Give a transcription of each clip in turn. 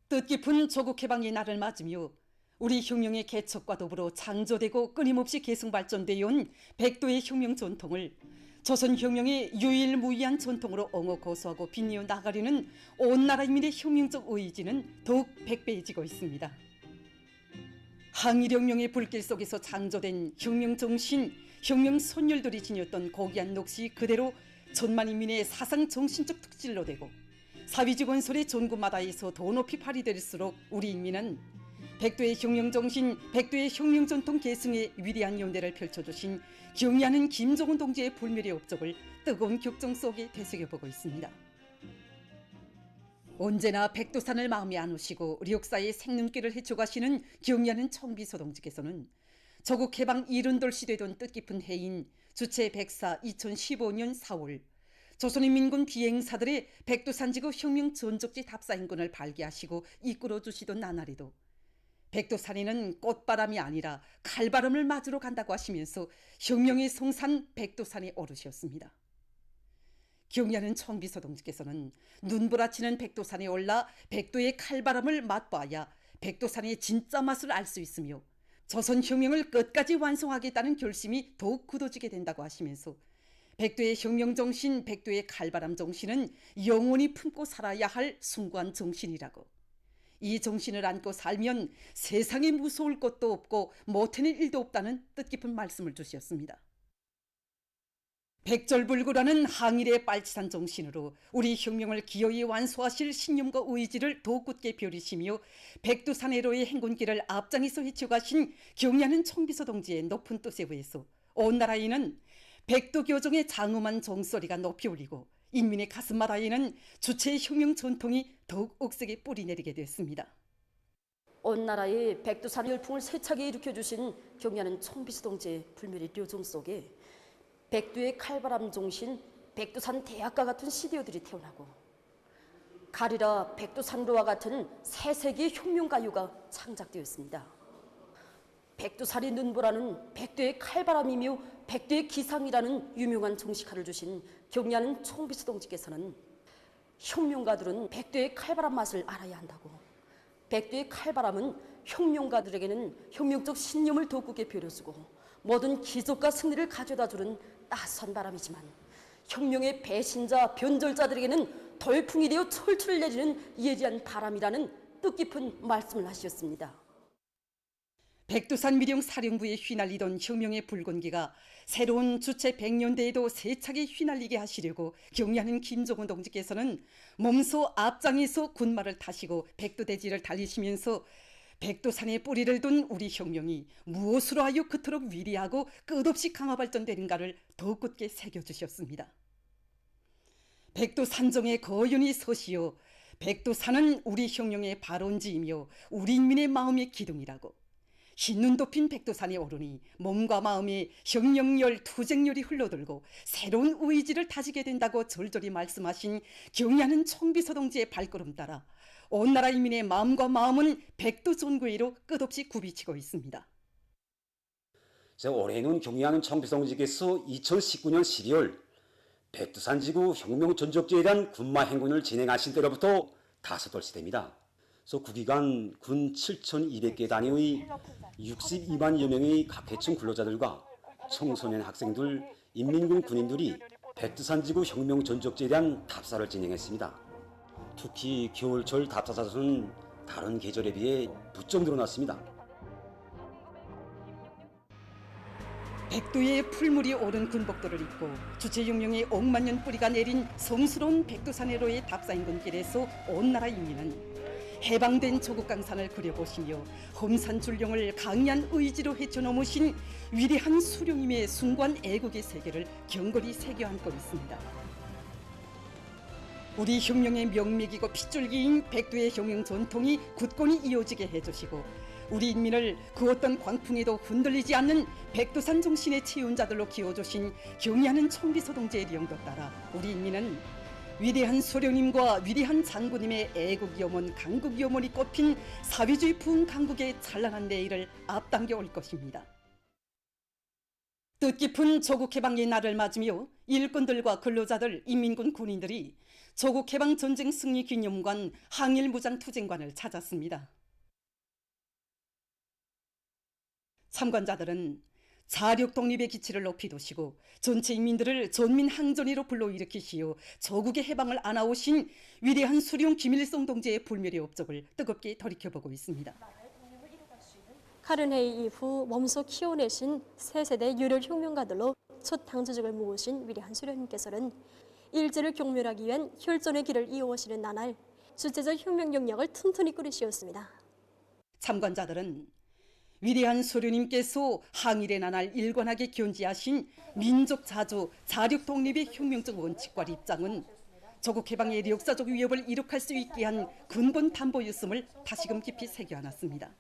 뜻깊은 조국해방의 날을 맞으며 우리 혁명의 개척과 더불어 창조되고 끊임없이 계승발전되어 온 백도의 혁명 전통을 조선혁명의 유일무이한 전통으로 옹호 고수하고 빛내어 나가려는 온 나라 인민의 혁명적 의지는 더욱 백배해지고 있습니다. 항일혁명의 불길 속에서 창조된 혁명정신, 혁명선열들이 지녔던 고귀한 넋이 그대로 천만 인민의 사상정신적 특질로 되고 사회주의 건설의 전구마다에서 더 높이 발휘될수록 우리 인민은 백도의 혁명정신, 백도의 혁명전통 계승의 위대한 연대를 펼쳐주신 경의하는 김정은 동지의 불멸의 업적을 뜨거운 격정 속에 되새겨보고 있습니다. 언제나 백두산을 마음에 안으시고 우리 역사의 생눈길을 헤쳐가시는 경의하는 청비서 동지께서는 조국 해방 이른돌시 되던 뜻깊은 해인 주체 104 2015년 4월 조선인민군 비행사들의 백두산지구 혁명 전적지 답사인권을 발기하시고 이끌어 주시던 나날에도 백두산에는 꽃바람이 아니라 칼바람을 맞으러 간다고 하시면서 혁명의 성산 백두산에 오르셨습니다. 경의하는 청비서 동지께서는 눈부라치는 백두산에 올라 백도의 칼바람을 맛봐야 백두산의 진짜 맛을 알 수 있으며 조선혁명을 끝까지 완성하겠다는 결심이 더욱 굳어지게 된다고 하시면서 백도의 혁명정신, 백도의 칼바람 정신은 영원히 품고 살아야 할 숭고한 정신이라고, 이 정신을 안고 살면 세상에 무서울 것도 없고 못해낼 일도 없다는 뜻깊은 말씀을 주셨습니다. 백절불구라는 항일의 빨치산 정신으로 우리 혁명을 기어이 완수하실 신념과 의지를 더욱 굳게 벼리시며 백두산해로의 행군길을 앞장에서 헤쳐가신 경의하는 청비서 동지의 높은 뜻에 의해서 온 나라에는 백두교정의 장엄한 종소리가 높이 울리고 인민의 가슴마다에는 주체의 혁명 전통이 더욱 억세게 뿌리내리게 됐습니다. 온 나라의 백두산 열풍을 세차게 일으켜주신 경의하는 청비서 동지의 불멸의 료정 속에 백두의 칼바람 정신, 백두산 대학과 같은 시대어들이 태어나고 가리라 백두산로와 같은 새 세기의 혁명가요가 창작되었습니다. 백두산이 눈보라는 백두의 칼바람이며 백두의 기상이라는 유명한 정식화를 주신 경의하는 청비서 동지께서는 혁명가들은 백두의 칼바람 맛을 알아야 한다고, 백두의 칼바람은 혁명가들에게는 혁명적 신념을 더 굳게 벼려주고 모든 기적과 승리를 가져다주는 따스한 바람이지만 혁명의 배신자, 변절자들에게는 돌풍이 되어 철출을 내리는 예리한 바람이라는 뜻깊은 말씀을 하셨습니다. 백두산 미령 사령부에 휘날리던 혁명의 붉은기가 새로운 주체 100년대에도 세차게 휘날리게 하시려고 경의하는 김정은 동지께서는 몸소 앞장에서 군마를 타시고 백두대지를 달리시면서 백두산에 뿌리를 둔 우리 혁명이 무엇으로 하여 그토록 위대하고 끝없이 강화발전되는가를 더욱 굳게 새겨주셨습니다. 백두산정에 거연히 서시오. 백두산은 우리 혁명의 발원지이며 우리 인민의 마음의 기둥이라고. 흰눈 덮인 백두산에 오르니 몸과 마음에 혁명열, 투쟁열이 흘러들고 새로운 의지를 다지게 된다고 절절히 말씀하신 경의하는 청비서 동지의 발걸음 따라 온 나라 인민의 마음과 마음은 백두존귀로 끝없이 굽이치고 있습니다. 올해는 경의하는 청비서 동지께서 2019년 12월 백두산지구 혁명전적지에 대한 군마 행군을 진행하신 때로부터 5돌씩 됩니다. 그 기간 군 7,200개 단위의 62만여 명의 각계층 근로자들과 청소년 학생들, 인민군 군인들이 백두산지구 혁명 전적지에 대한 답사를 진행했습니다. 특히 겨울철 답사자 수는 다른 계절에 비해 무척 늘어났습니다. 백두의 풀물이 오른 군복들을 입고 주체혁명의 억만년 뿌리가 내린 성스러운 백두산해로의 답사인근길에서 온 나라 인민은 해방된 조국강산을 그려보시며 험산줄령을 강한 의지로 헤쳐넘으신 위대한 수령님의 숭고한 애국의 세계를 경걸이 새겨안고 있습니다. 우리 혁명의 명맥이고 핏줄기인 백두의 혁명 전통이 굳건히 이어지게 해주시고 우리 인민을 그 어떤 광풍에도 흔들리지 않는 백두산 정신의 체온자들로 키워주신 경의하는 청비서 동지의 영도 따라 우리 인민은 위대한 소령님과 위대한 장군님의 애국 염원, 강국 염원이 꼽힌 사회주의 부흥 강국의 찬란한 내일을 앞당겨 올 것입니다. 뜻깊은 조국 해방의 날을 맞으며 일꾼들과 근로자들, 인민군 군인들이 조국 해방 전쟁 승리 기념관 항일 무장 투쟁관을 찾았습니다. 참관자들은 자력 독립의 기치를 높이 두시고 전체 인민들을 전민 항전이로 불러일으키시어 조국의 해방을 안아오신 위대한 수령 김일성 동지의 불멸의 업적을 뜨겁게 돌이켜보고 있습니다. 카른헤이 이후 몸소 키워내신 새 세대 유력 혁명가들로 첫 당조직을 모으신 위대한 수령님께서는 일제를 경멸하기 위한 혈전의 길을 이어오시는 나날 주체적 혁명 영역을 튼튼히 꾸리시었습니다. 참관자들은 위대한 수령님께서 항일의 나날 일관하게 견지하신 민족 자주, 자력 독립의 혁명적 원칙과 입장은 조국 해방의 역사적 위협을 이룩할 수 있게 한 근본 담보였음을 다시금 깊이 새겨안았습니다.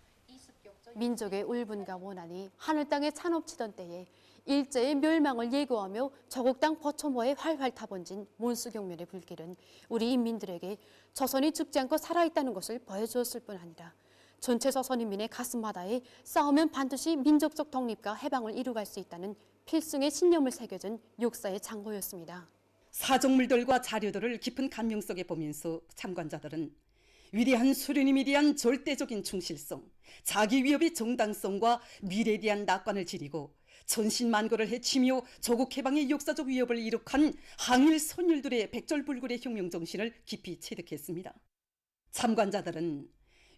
민족의 울분과 원한이 하늘 땅에 찬업치던 때에 일제의 멸망을 예고하며 조국 땅 포천모에 활활 타번진 몬수경멸의 불길은 우리 인민들에게 조선이 죽지 않고 살아있다는 것을 보여주었을 뿐 아니라 전체 조선 인민의 가슴마다에 싸우면 반드시 민족적 독립과 해방을 이루갈 수 있다는 필승의 신념을 새겨준 역사의 장고였습니다. 사정물들과 자료들을 깊은 감명 속에 보면서 참관자들은 위대한 수령님에 대한 절대적인 충실성, 자기 위협의 정당성과 미래에 대한 낙관을 지니고 천신만고를 해치며 조국 해방의 역사적 위협을 이룩한 항일 선율들의 백절불굴의 혁명 정신을 깊이 체득했습니다. 참관자들은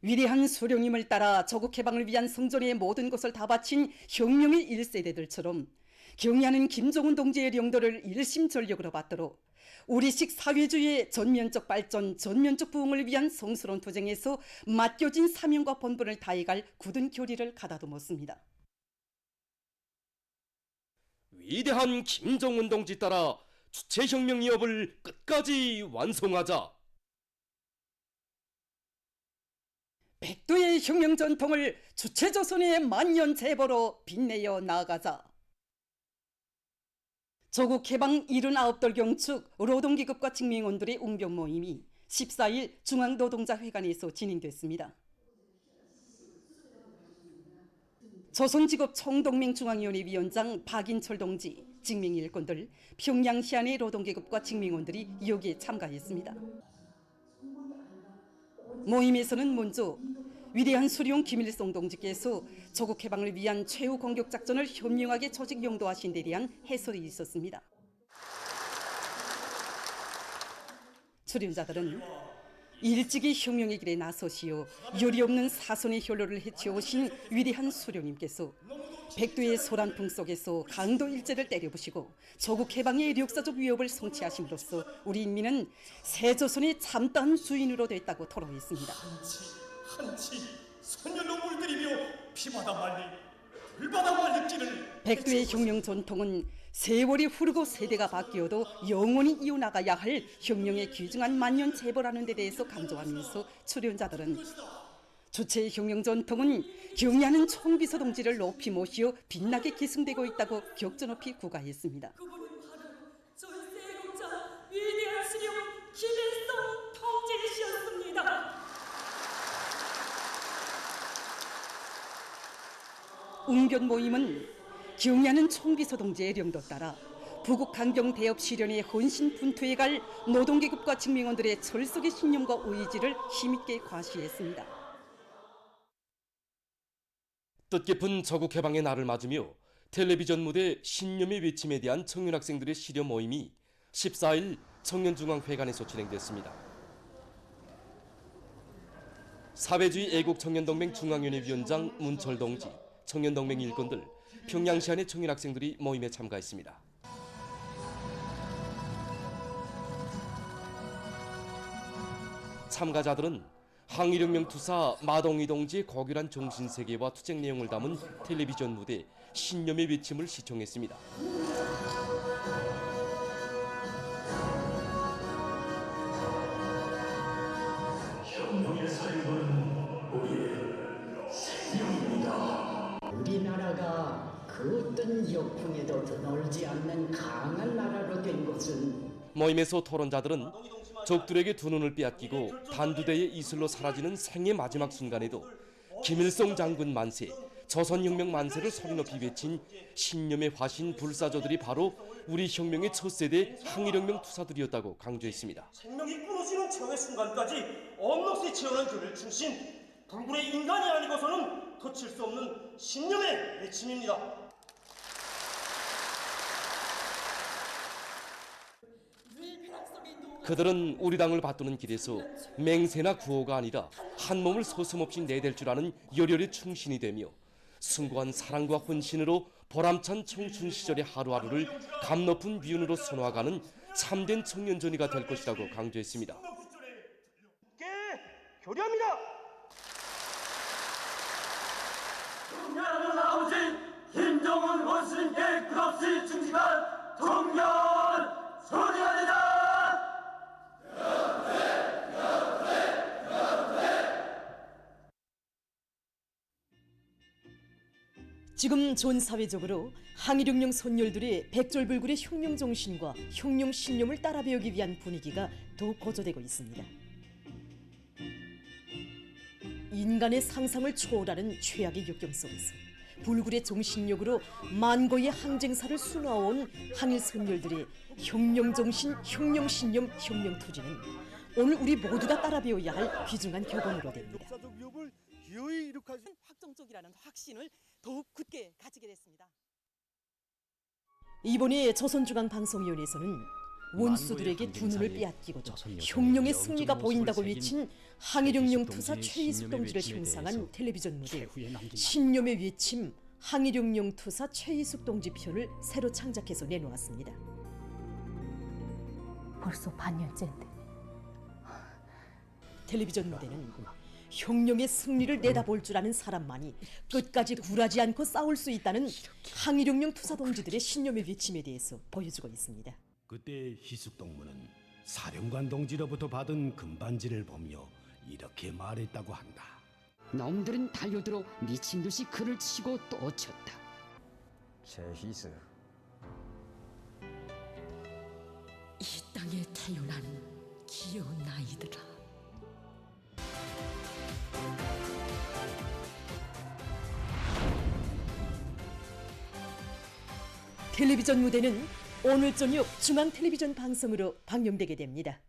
위대한 수령님을 따라 조국 해방을 위한 성전의 모든 것을 다 바친 혁명의 1세대들처럼 경의하는 김정은 동지의 영도를 일심전력으로 받도록 우리식 사회주의의 전면적 발전, 전면적 부흥을 위한 성스러운 투쟁에서 맡겨진 사명과 본분을 다해갈 굳은 결의를 가다듬었습니다. 위대한 김정은 동지 따라 주체혁명 위협을 끝까지 완성하자. 백두의 혁명 전통을 주체조선의 만년 재보로 빛내어 나아가자. 조국 해방 79돌 경축 노동기급과 직민원들의 웅변 모임이 14일 중앙노동자회관에서 진행됐습니다. 조선직업 총동맹 중앙위원회 위원장 박인철 동지, 직맹일꾼들, 평양 시안의 노동계급과 직민원들이 여기에 참가했습니다. 모임에서는 먼저 위대한 수령 김일성 동지께서 조국 해방을 위한 최후 공격 작전을 현명하게 조직 용도하신 데 대한 해설이 있었습니다. 출연자들은 일찍이 혁명의 길에 나서시어 요리없는 사선의 혈로를 헤쳐오신 위대한 수령님께서 백두의 소란풍 속에서 강도 일제를 때려부시고 조국 해방의 역사적 위협을 성취하심으로써 우리 인민은 새 조선의 참다운 주인으로 됐다고 토로했습니다. 한치 선열로 물들이며 피바다 말리 불바다 말리기를 백두의 혁명 전통은 세월이 흐르고 세대가 바뀌어도 영원히 이어나가야 할 혁명의 귀중한 만년 재보라는 데 대해서 강조하면서 출연자들은 주체의 혁명 전통은 경의하는 총비서 동지를 높이 모시어 빛나게 계승되고 있다고 격조 높이 구가했습니다. 그분은 바로 전세국자 위대한 수령 김일성 통제시였습니다. 웅변 모임은 경의하는 총비서 동지의 령도 따라 부국 강경 대업 실현의 헌신 분투에 갈 노동계급과 직민원들의 철석의 신념과 의지를 힘있게 과시했습니다. 뜻깊은 조국 해방의 날을 맞으며 텔레비전 무대 신념의 외침에 대한 청년 학생들의 시려 모임이 14일 청년중앙회관에서 진행됐습니다. 사회주의 애국청년동맹 중앙위원회 위원장 문철 동지, 청년동맹 일꾼들, 평양시안의 청년 학생들이 모임에 참가했습니다. 참가자들은 항일혁명 투사 마동희 동지의 고결한 정신세계와 투쟁 내용을 담은 텔레비전 무대 신념의 외침을 시청했습니다. 혁명의 살림은 우리의 생명입니다. 우리나라가 그 어떤 역풍에도 드놀지 않는 강한 나라로 된 것은 모임에서 토론자들은 적들에게 두 눈을 빼앗기고 단두대의 이슬로 사라지는 생의 마지막 순간에도 김일성 장군 만세, 조선혁명 만세를 소리높이 외친 신념의 화신 불사조들이 바로 우리 혁명의 첫 세대 항일혁명 투사들이었다고 강조했습니다. 생명이 끊어지는 최후의 순간까지 엄록시 치열한 교를 충신 불굴의 인간이 아니고서는 거칠 수 없는 신념의 외침입니다. 그들은 우리 당을 받드는 길에서 맹세나 구호가 아니라 한 몸을 서슴없이 내댈 줄 아는 열혈의 충신이 되며 숭고한 사랑과 헌신으로 보람찬 청춘 시절의 하루하루를 감 높은 미운으로 선화가는 참된 청년전이가 될 것이라고 강조했습니다. 교류합니다. 청년은 아버지 김정은 원수님께 끝없이 충직한 청년 소리가 되자. 지금 전 사회적으로 항일혁명 선열들의 백졸불굴의 혁명 정신과 혁명 신념을 따라 배우기 위한 분위기가 더욱 고조되고 있습니다. 인간의 상상을 초월하는 최악의 역경 속에서 불굴의 정신력으로 만고의 항쟁사를 수놓아온 항일 선열들의 혁명 정신, 혁명 신념, 혁명 투지는 오늘 우리 모두가 따라 배워야 할 귀중한 교본으로 됩니다. 확정적이라는 확신을 더욱 굳게 가지게 됐습니다. 이번에 조선중앙방송위원회에서는 원수들에게 두 눈을 빼앗기고도 혁명의 승리가 보인다고 외친 항일혁명 투사 최희숙 동지를 형상한 텔레비전 무대 신념의 외침 항일혁명 투사 최희숙 동지 편을 새로 창작해서 내놓았습니다. 벌써 반년째인데. 텔레비전 무대는 혁명의 승리를 내다볼 줄 아는 사람만이 끝까지 굴하지 않고 싸울 수 있다는 항일혁명 투사 동지들의 신념의 외침에 대해서 보여주고 있습니다. 그때 희숙 동무는 사령관 동지로부터 받은 금반지를 보며 이렇게 말했다고 한다. 놈들은 달려들어 미친 듯이 그를 치고 또 쳤다. 최희숙, 이 땅에 태어난 귀여운 아이들아. 텔레비전 무대는 오늘 저녁 중앙 텔레비전 방송으로 방영되게 됩니다.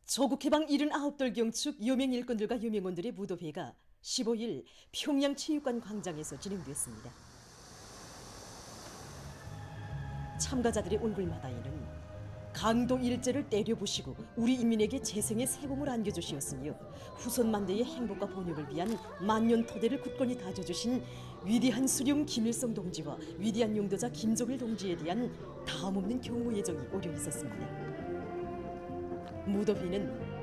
조국해방 79돌 경축 여명 일꾼들과 여명원들의 무도회가 15일 평양 체육관 광장에서 진행됐습니다. 참가자들의 얼굴마다에는 강도 일제를 때려부시고 우리 인민에게 재생의 세공을 안겨주시었으며 후손 만대의 행복과 번영을 위한 만년 토대를 굳건히 다져주신 위대한 수령 김일성 동지와 위대한 용도자 김종일 동지에 대한 다음없는 경무 예정이 오려 있었습니다. 무도회는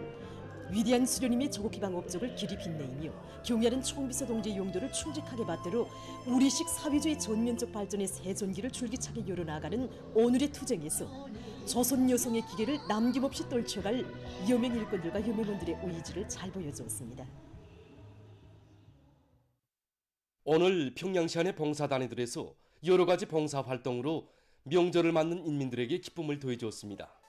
위대한 수령님의 조국해방 업적을 길이 빛내이며 경야른 총비서 동지의 용도를 충직하게 받들어 우리식 사회주의 전면적 발전의 새 전기를 줄기차게 열어나가는 오늘의 투쟁에서 조선 여성의 기계를 남김없이 떨쳐갈 여명 일꾼들과 여명원들의 의지를 잘 보여주었습니다. 오늘 평양시안의 봉사단위들에서 여러 가지 봉사 활동으로 명절을 맞는 인민들에게 기쁨을 더해주었습니다.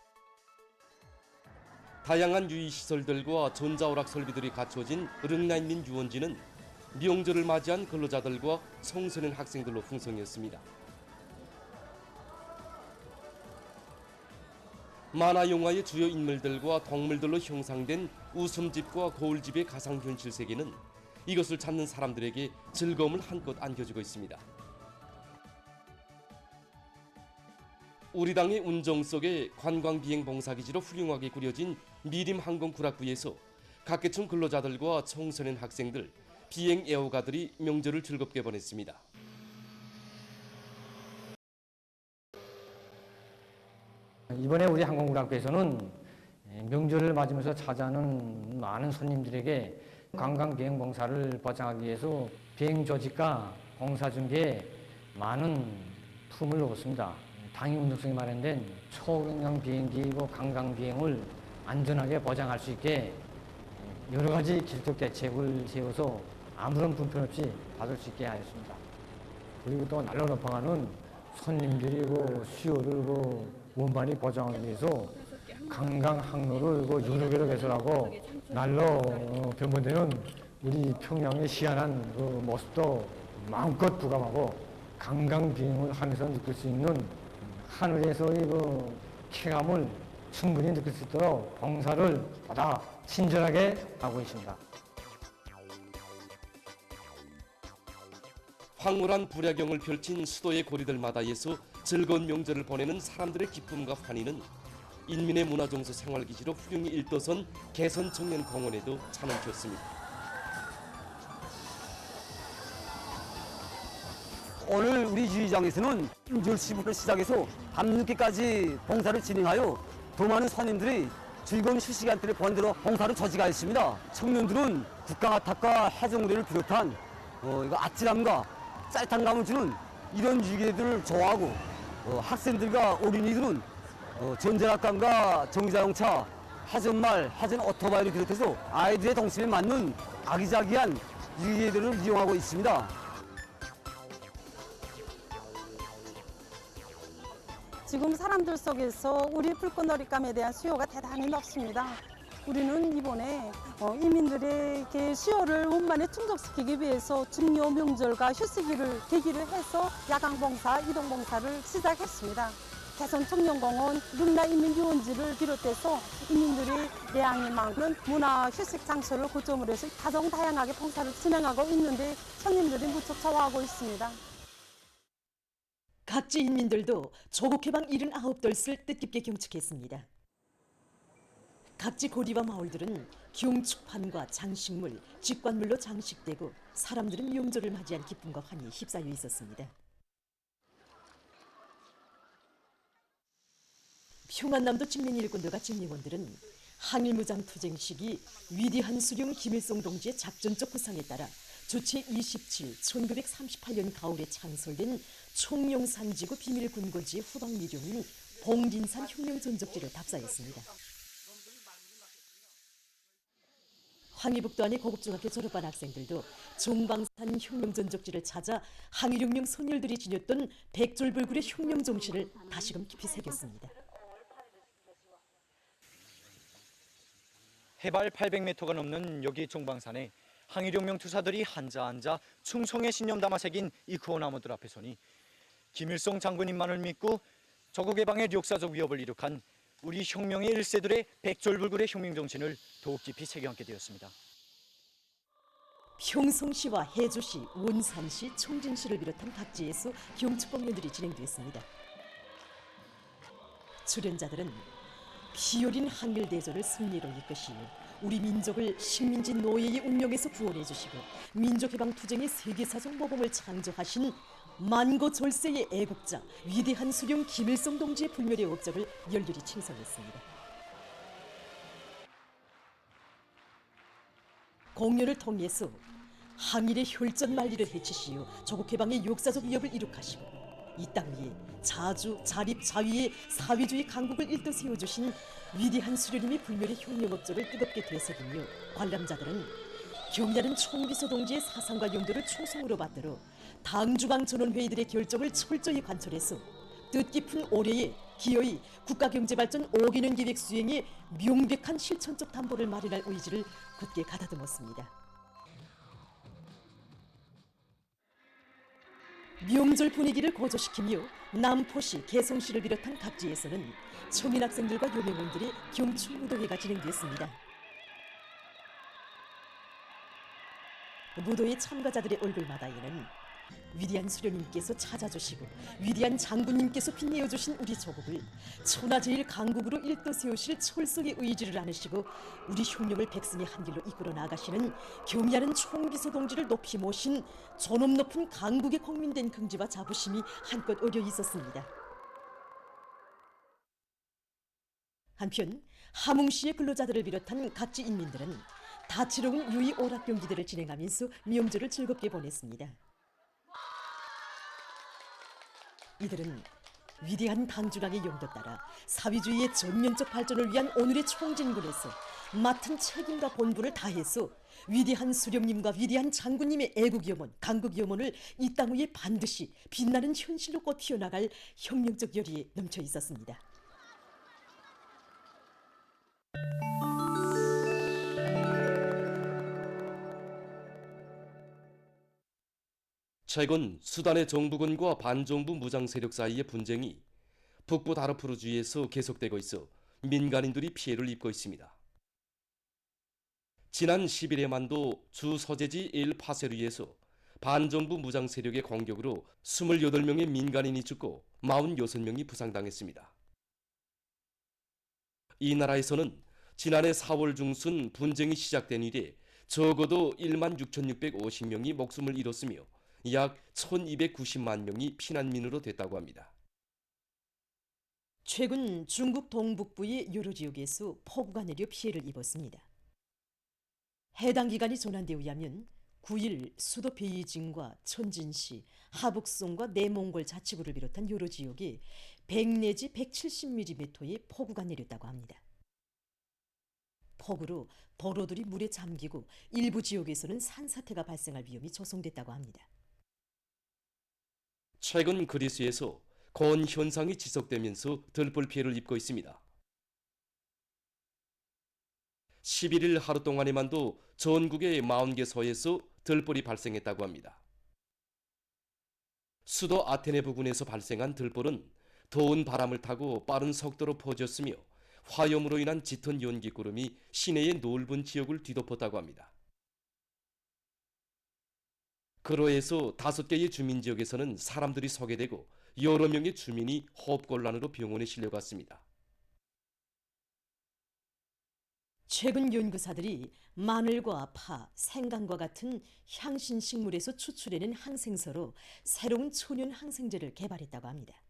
다양한 유의시설들과 전자오락 설비들이 갖춰진 릉나인민 유원지는 명절을 맞이한 근로자들과 청소년 학생들로 풍성했습니다. 만화 영화의 주요 인물들과 동물들로 형상된 웃음집과 거울집의 가상현실 세계는 이것을 찾는 사람들에게 즐거움을 한껏 안겨주고 있습니다. 우리 당의 운정 속에 관광비행 봉사기지로 훌륭하게 꾸려진 미림 항공구락부에서 각계층 근로자들과 청소년 학생들, 비행 애호가들이 명절을 즐겁게 보냈습니다. 이번에 우리 항공구락부에서는 명절을 맞으면서 찾아오는 많은 손님들에게 관광 비행 봉사를 보장하기 위해서 비행 조직과 봉사 중개에 많은 품을 얻었습니다. 당일 운동성이 마련된 초경량 비행기이고 관광 비행을 안전하게 보장할 수 있게 여러 가지 기술적 대책을 세워서 아무런 불편 없이 받을 수 있게 하였습니다. 그리고 또 날로 높아가는 손님들이고 수요들고 원반이 보장하기 위해서 관광 항로를 여러 개로 개설하고 날로 변분되는 우리 평양의 희한한 그 모습도 마음껏 부감하고 관광비행을 하면서 느낄 수 있는 하늘에서의 그 쾌감을 충분히 느낄 수 있도록 봉사를 보다 친절하게 하고 있습니다. 황홀한 불야경을 펼친 수도의 고리들마다에서 즐거운 명절을 보내는 사람들의 기쁨과 환희는 인민의 문화정서 생활기지로 훌륭히 일떠선 개선청년공원에도 찬원켰습니다. 오늘 우리 유의장에서는 명절 15분 시작해서 밤늦게까지 봉사를 진행하여 더 많은 손님들이 즐거운 휴식시간들을 보내도록 봉사를 저지하였습니다. 청년들은 국가탁과 해적무대를 비롯한 이거 아찔함과 짜릿한 감을 주는 이런 유기들을 좋아하고 학생들과 어린이들은 전자락강과 전기자동차, 해전말, 해전 오토바이를 비롯해서 아이들의 동심에 맞는 아기자기한 유기들을 이용하고 있습니다. 지금 사람들 속에서 우리 불꽃놀이감에 대한 수요가 대단히 높습니다. 우리는 이번에 이민들의 수요를 원만히 충족시키기 위해서 중요 명절과 휴식일을 계기를 해서 야간봉사, 이동봉사를 시작했습니다. 개선청년공원, 육라이민유원지를 비롯해서 이민들이 내향이 많은 문화휴식 장소를 고점으로 해서 가장 다양하게 봉사를 진행하고 있는데 손님들이 무척 좋아하고 있습니다. 각지 인민들도 조국 해방 79돌을 뜻깊게 경축했습니다. 각지 고리와 마을들은 경축판과 장식물, 직관물로 장식되고 사람들은 명절을 맞이한 기쁨과 환희에 휩싸여 있었습니다. 평안남도 직면 일꾼들과 직례원들은 항일무장 투쟁 시기 위대한 수령 김일성 동지의 작전적 구상에 따라 주체 27, 1938년 가을에 창설된 총룡산지구 비밀군고지의 후방미룡인 봉진산 혁명전적지를 답사했습니다. 황희북도 안의 고급중학교 졸업반 학생들도 종방산 혁명전적지를 찾아 항일혁명 선열들이 지녔던 백졸불굴의 혁명정신을 다시금 깊이 새겼습니다. 해발 800m가 넘는 여기 종방산에 항일혁명 투사들이 앉아 충성의 신념 담아 새긴 이 구호나무들 앞에 서니 김일성 장군님만을 믿고 조국 해방의 역사적 위협을 이룩한 우리 혁명의 일세들의 백졸불굴의 혁명정신을 더욱 깊이 새겨안게 되었습니다. 평성시와 해주시, 원산시, 청진시를 비롯한 각지에서 경축공연들이 진행됐습니다. 출연자들은 피어린 항일대전을 승리로 이끄시며 우리 민족을 식민지 노예의 운명에서 구원해 주시고 민족해방투쟁의 세계사적 모범을 창조하신 만고절세의 애국자 위대한 수령 김일성 동지의 불멸의 업적을 열렬히 칭송했습니다. 공연을 통해서 항일의 혈전 만리를 해치시어 조국해방의 역사적 위협을 이룩하시고 이 땅 위에 자주, 자립, 자위의 사회주의 강국을 일떠 세워주신 위대한 수령님의 불멸의 혁명업적을 뜨겁게 되새기며 관람자들은 경야는 총비서 동지의 사상과 용도를 충성으로 받들어 당중앙 전원회의들의 결정을 철저히 관철해서 뜻깊은 올해에 기어이 국가경제발전 5개년 계획 수행에 명백한 실천적 담보를 마련할 의지를 굳게 가다듬었습니다. 명절 분위기를 고조시키며 남포시, 개성시를 비롯한 각지에서는 청인학생들과 요맹원들의 경축무도회가 진행됐습니다. 무도회 참가자들의 얼굴마다에는 위대한 수령님께서 찾아주시고 위대한 장군님께서 빛내어주신 우리 조국을 천하제일 강국으로 일떠 세우실 철석의 의지를 안으시고 우리 혁명을 백성의 한길로 이끌어 나가시는 경의하는 총비서 동지를 높이 모신 존엄 높은 강국의 국민된 긍지와 자부심이 한껏 어려 있었습니다. 한편 함흥시의 근로자들을 비롯한 각지 인민들은 다채로운 유의 오락 경기들을 진행하면서 명절을 즐겁게 보냈습니다. 이들은 위대한 당중앙의 용도 따라 사회주의의 전면적 발전을 위한 오늘의 총진군에서 맡은 책임과 본분을 다해서 위대한 수령님과 위대한 장군님의 애국염원, 강국염원을 이 땅 위에 반드시 빛나는 현실로 꽃 피어나갈 혁명적 열의에 넘쳐 있었습니다. 최근 수단의 정부군과 반정부 무장 세력 사이의 분쟁이 북부 다르푸르 주에서 계속되고 있어 민간인들이 피해를 입고 있습니다. 지난 10일에만도 주 서재지 엘 파세르에서 반정부 무장 세력의 공격으로 28명의 민간인이 죽고 46명이 부상당했습니다. 이 나라에서는 지난해 4월 중순 분쟁이 시작된 이래 적어도 16,650명이 목숨을 잃었으며 약 1,290만 명이 피난민으로 됐다고 합니다. 최근 중국 동북부의 여러 지역에서 폭우가 내려 피해를 입었습니다. 해당 기관이 전한 데 의하면 9일 수도 베이징과 천진시, 하북성과 내몽골 자치구를 비롯한 여러 지역에 100 내지 170mm의 폭우가 내렸다고 합니다. 폭우로 도로들이 물에 잠기고 일부 지역에서는 산사태가 발생할 위험이 조성됐다고 합니다. 최근 그리스에서 고온 현상이 지속되면서 들불 피해를 입고 있습니다. 11일 하루 동안에만도 전국의 40개 서에서 들불이 발생했다고 합니다. 수도 아테네 부근에서 발생한 들불은 더운 바람을 타고 빠른 속도로 퍼졌으며 화염으로 인한 짙은 연기 구름이 시내의 넓은 지역을 뒤덮었다고 합니다. 그로해서 5개의 주민 지역에서는 사람들이 소개되고 여러 명의 주민이 호흡곤란으로 병원에 실려갔습니다. 최근 연구사들이 마늘과 파, 생강과 같은 향신 식물에서 추출해낸 항생서로 새로운 천연 항생제를 개발했다고 합니다.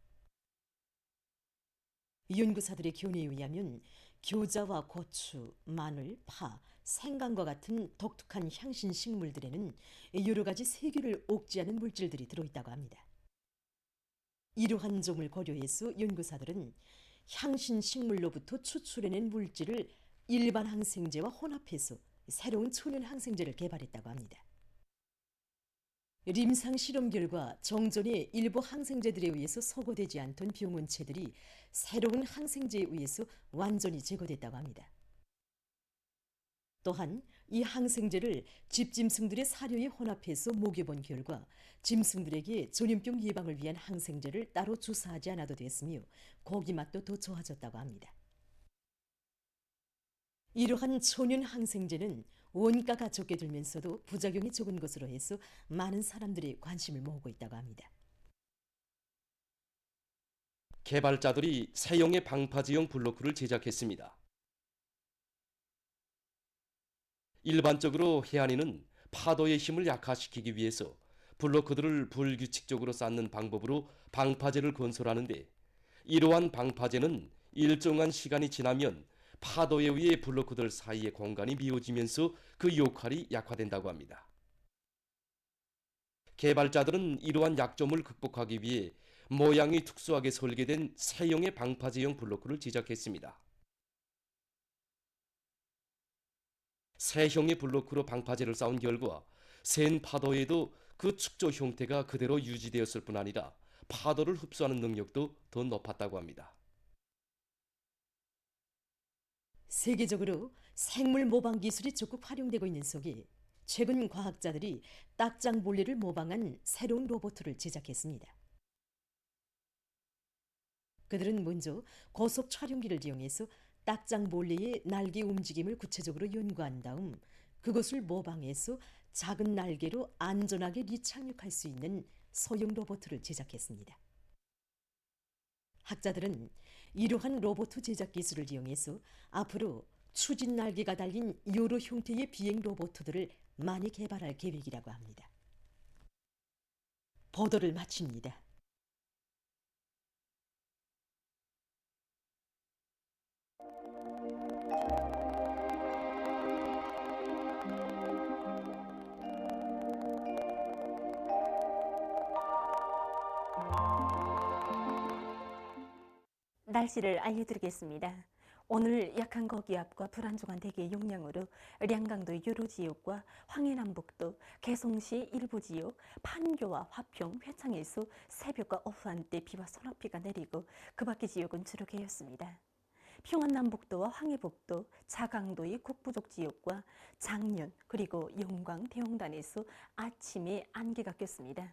연구사들의 견해에 의하면 겨자와 고추, 마늘, 파, 생강과 같은 독특한 향신 식물들에는 여러 가지 세균을 억제하는 물질들이 들어있다고 합니다. 이러한 점을 고려해서 연구사들은 향신 식물로부터 추출해낸 물질을 일반 항생제와 혼합해서 새로운 천연 항생제를 개발했다고 합니다. 림상 실험 결과 정전의 일부 항생제들에 의해서 소거되지 않던 병원체들이 새로운 항생제에 의해서 완전히 제거됐다고 합니다. 또한 이 항생제를 집짐승들의 사료에 혼합해서 먹여본 결과 짐승들에게 전염병 예방을 위한 항생제를 따로 주사하지 않아도 됐으며 고기 맛도 더 좋아졌다고 합니다. 이러한 천연 항생제는 원가가 적게 들면서도 부작용이 적은 것으로 해서 많은 사람들이 관심을 모으고 있다고 합니다. 개발자들이 새용의 방파제형 블로크를 제작했습니다. 일반적으로 해안이는 파도의 힘을 약화시키기 위해서 블로크들을 불규칙적으로 쌓는 방법으로 방파제를 건설하는데 이러한 방파제는 일정한 시간이 지나면 파도에 의해 블로크들 사이의 공간이 미어지면서 그 역할이 약화된다고 합니다. 개발자들은 이러한 약점을 극복하기 위해 모양이 특수하게 설계된 새형의 방파제형 블로크를 제작했습니다. 새형의 블로크로 방파제를 쌓은 결과 센 파도에도 그 축조 형태가 그대로 유지되었을 뿐 아니라 파도를 흡수하는 능력도 더 높았다고 합니다. 세계적으로 생물 모방 기술이 적극 활용되고 있는 속에 최근 과학자들이 딱장벌레를 모방한 새로운 로봇을 제작했습니다. 그들은 먼저 고속 촬영기를 이용해서 딱장벌레의 날개 움직임을 구체적으로 연구한 다음 그것을 모방해서 작은 날개로 안전하게 리착륙할 수 있는 소형 로봇을 제작했습니다. 학자들은 이러한 로봇 제작 기술을 이용해서 앞으로 추진 날개가 달린 여러 형태의 비행 로봇들을 많이 개발할 계획이라고 합니다. 보도를 마칩니다. 날씨를 알려드리겠습니다. 오늘 약한 고기압과 불안정한 대기의 영향으로 량강도 여러 지역과 황해남북도, 개성시 일부 지역, 판교와 화평, 회창에서 새벽과 오후 한때 비와 소낙비가 내리고 그 밖의 지역은 주로 개였습니다. 평안남북도와 황해북도, 자강도의 국부족 지역과 장년 그리고 영광, 대홍단에서 아침에 안개가 꼈습니다.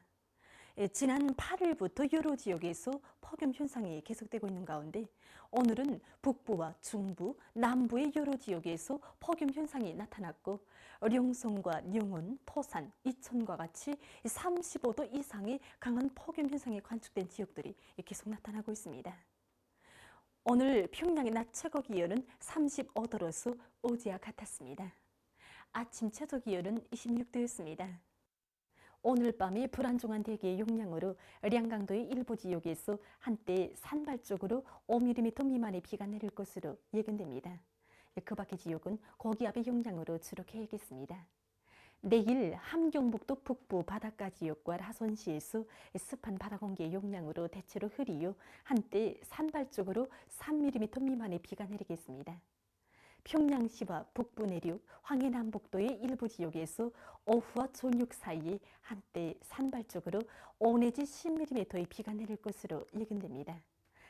지난 8일부터 여러 지역에서 폭염 현상이 계속되고 있는 가운데 오늘은 북부와 중부, 남부의 여러 지역에서 폭염 현상이 나타났고 령성과 영원, 토산, 이천과 같이 35도 이상의 강한 폭염 현상이 관측된 지역들이 계속 나타나고 있습니다. 오늘 평양의 낮 최고 기온은 35도로서 어제와 같았습니다. 아침 최저 기온은 26도였습니다. 오늘 밤에 불안정한 대기의 영향으로 량강도의 일부 지역에서 한때 산발적으로 5mm 미만의 비가 내릴 것으로 예견됩니다. 그 밖의 지역은 고기압의 영향으로 주로 개겠습니다. 내일 함경북도 북부 바닷가 지역과 라선시에서 습한 바다 공기의 영향으로 대체로 흐리요 한때 산발적으로 3mm 미만의 비가 내리겠습니다. 평양시와 북부 내륙, 황해남북도의 일부 지역에서 오후와 저녁 사이에 한때 산발적으로 5 내지 10mm의 비가 내릴 것으로 예견됩니다.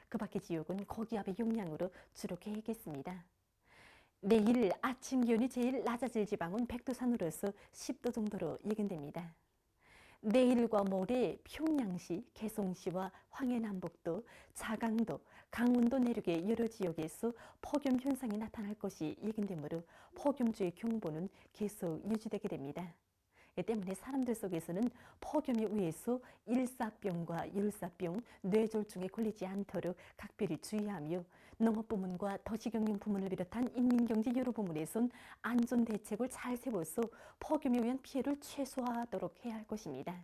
그 밖의 지역은 고기압의 영향으로 주로 개겠습니다. 내일 아침 기온이 제일 낮아질 지방은 백두산으로서 10도 정도로 예견됩니다. 내일과 모레 평양시, 개성시와 황해남북도, 자강도, 강원도 내륙의 여러 지역에서 폭염 현상이 나타날 것이 예견되므로 폭염주의 경보는 계속 유지되게 됩니다. 이 때문에 사람들 속에서는 폭염에 의해서 일사병과 열사병, 뇌졸중에 걸리지 않도록 각별히 주의하며 농업부문과 도시경영부문을 비롯한 인민경제 여러 부문에선 안전대책을 잘 세워서 폭염에 의한 피해를 최소화하도록 해야 할 것입니다.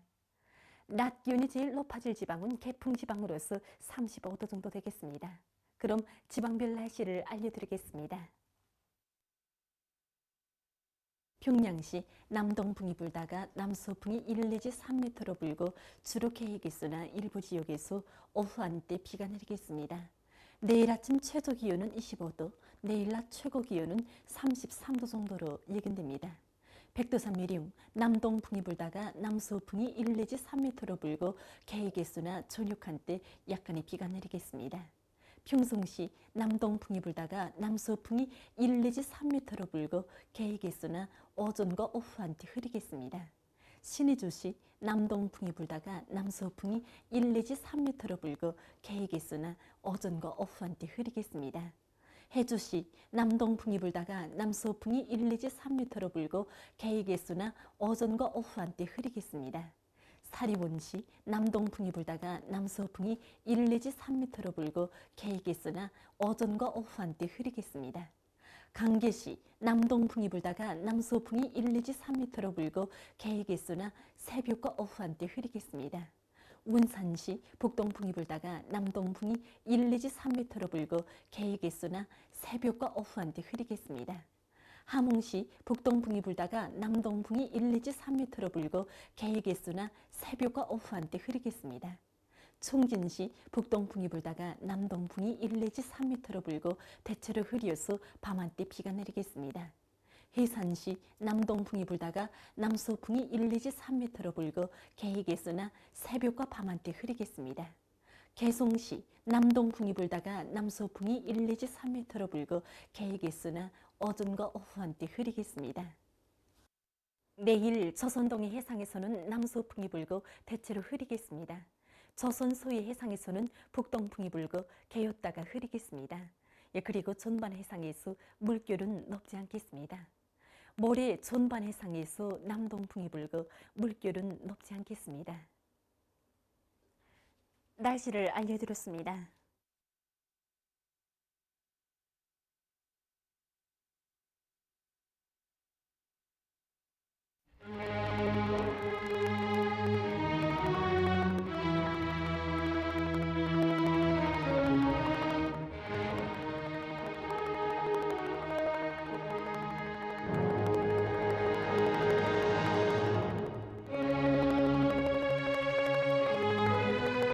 낮 기온이 제일 높아질 지방은 개풍지방으로서 35도 정도 되겠습니다. 그럼 지방별 날씨를 알려드리겠습니다. 평양시 남동풍이 불다가 남서풍이 1 내지 3m로 불고 주로 계획에서나 일부 지역에서 오후 한때 비가 내리겠습니다. 내일 아침 최저 기온은 25도, 내일 낮 최고 기온은 33도 정도로 예견됩니다. 백두산 미령 남동풍이 불다가 남서풍이 1 내지 3m로 불고 계획에서나 저녁 한때 약간의 비가 내리겠습니다. 평성시 남동풍이 불다가 남서풍이 1 내지 3m로 불고 계획에서나 오전과 오후 한때 흐리겠습니다. 신의주시 남동풍이 불다가 남서풍이 1 내지 3m로 불고 계획에서나 오전과 오후 한때 흐리겠습니다. 해주시 남동풍이 불다가 남서풍이 1 내지 3m로 불고 계획에서나 오전과 오후 한때 흐리겠습니다. 사리원시 남동풍이 불다가 남서풍이 1 내지 3m로 불고 계획에서나 오전과 오후 한때 흐리겠습니다. 강계시 남동풍이 불다가 남서풍이 1 내지 3m로 불고 계획에서나 새벽과 오후 한때 흐리겠습니다. 운산시 북동풍이 불다가 남동풍이 1 내지 3m로 불고 계획에서나 새벽과 오후 한때 흐리겠습니다. 함흥시 북동풍이 불다가 남동풍이 1 내지 3m로 불고 계획에서나 새벽과 오후 한때 흐리겠습니다. 총진시 북동풍이 불다가 남동풍이 1 내지 3m로 불고 대체로 흐리어서 밤한때 비가 내리겠습니다. 해산시 남동풍이 불다가 남서풍이 1 내지 3m로 불고 계획에서나 새벽과 밤한때 흐리겠습니다. 개성시 남동풍이 불다가 남서풍이 1 내지 3m로 불고 계획에서나 오전과 오후 한때 흐리겠습니다. 내일 조선동해 해상에서는 남서풍이 불고 대체로 흐리겠습니다. 조선 서해 해상에서는 북동풍이 불고 개었다가 흐리겠습니다. 그리고 전반 해상에서 물결은 높지 않겠습니다. 모레 전반 해상에서 남동풍이 불고 물결은 높지 않겠습니다. 날씨를 알려드렸습니다.